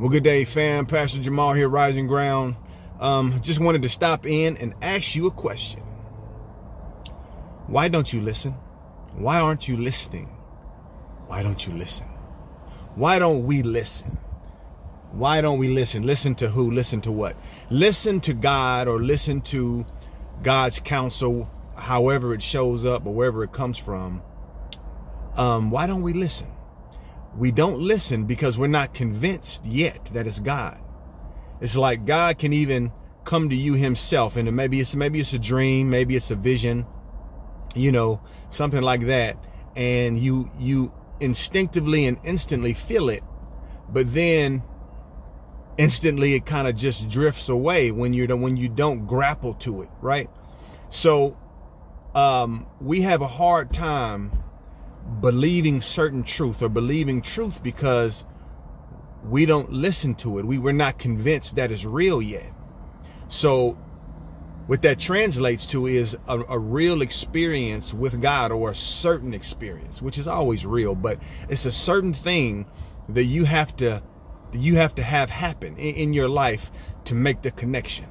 Well, good day, fam. Pastor Jamal here, Rising Ground. Just wanted to stop in and ask you a question. Why don't you listen? Why aren't you listening? Why don't you listen? Why don't we listen? Why don't we listen? Listen to who? Listen to what? Listen to God, or listen to God's counsel, however it shows up or wherever it comes from. Why don't we listen? We don't listen because we're not convinced yet that it's God. It's like God can even come to you himself, and maybe it's a dream, maybe it's a vision, something like that, and you instinctively and instantly feel it, but then instantly it kind of just drifts away when you don't grapple to it, right? So we have a hard time believing certain truth, or believing truth, because we don't listen to it. We're not convinced that it's real yet. So what that translates to is a real experience with God, or a certain experience, which is always real, but it's a certain thing that you have to have happen in your life to make the connection.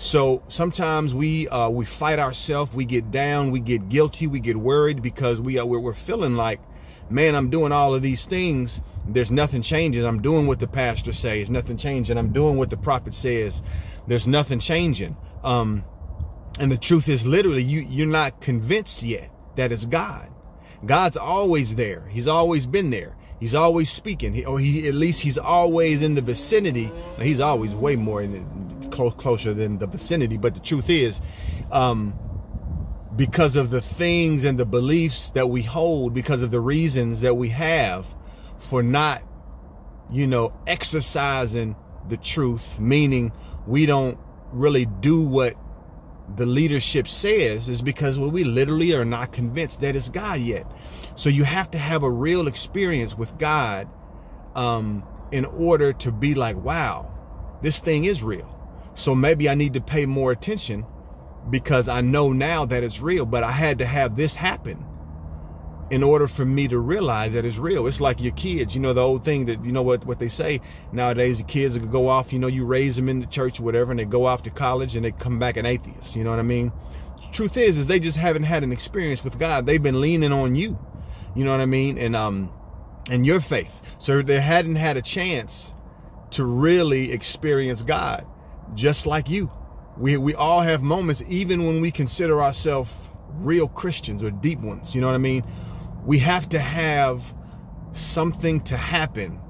So sometimes we fight ourselves, we get down, we get guilty, we get worried, because we're feeling like, man, I'm doing all of these things, there's nothing changing. I'm doing what the pastor says, nothing changing. I'm doing what the prophet says, there's nothing changing. And the truth is, literally, you're not convinced yet that it's God. God's always there. He's always been there. He's always speaking. At least he's always in the vicinity. Now, he's always way more closer than the vicinity. But the truth is, because of the things and the beliefs that we hold, because of the reasons that we have for not, exercising the truth, meaning we don't really do what the leadership says, is because we literally are not convinced that it's God yet. So you have to have a real experience with God in order to be like, wow, this thing is real. So maybe I need to pay more attention, because I know now that it's real, but I had to have this happen in order for me to realize that it's real. It's like your kids, the old thing that, what they say nowadays, the kids go off, you raise them in the church or whatever, and they go off to college and they come back an atheist. You know what I mean? The truth is they just haven't had an experience with God. They've been leaning on you, you know what I mean? And your faith. So they hadn't had a chance to really experience God, just like you. We all have moments, even when we consider ourselves real Christians or deep ones, you know what I mean? We have to have something to happen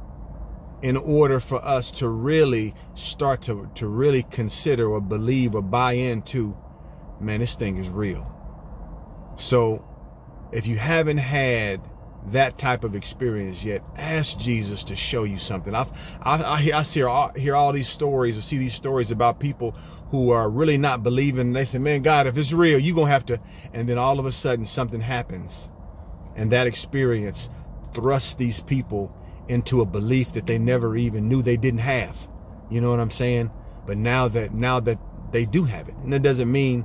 in order for us to really start to really consider or believe or buy into, man, this thing is real. So if you haven't had that type of experience yet, ask Jesus to show you something. I hear all these stories, or see these stories about people who are really not believing. They say, man, God, if it's real, you're going to have to, and then all of a sudden something happens. And that experience thrusts these people into a belief that they never even knew they didn't have. You know what I'm saying? But now that they do have it, and it doesn't mean,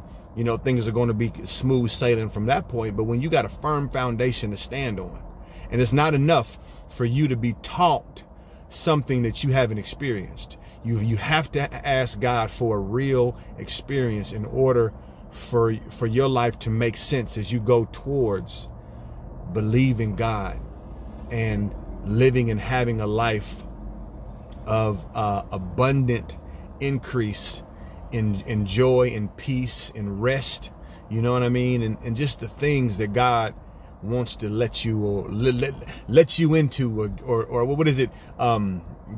things are going to be smooth sailing from that point. But when you got a firm foundation to stand on, and it's not enough for you to be taught something that you haven't experienced. You have to ask God for a real experience in order for your life to make sense as you go towards believing God and living and having a life of abundant increase in joy and peace and rest, you know what I mean? And just the things that God wants to let you, or let you into, or what is it,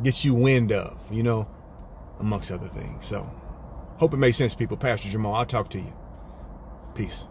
get you wind of, amongst other things. So hope it makes sense, people. Pastor Jamal, I'll talk to you. Peace.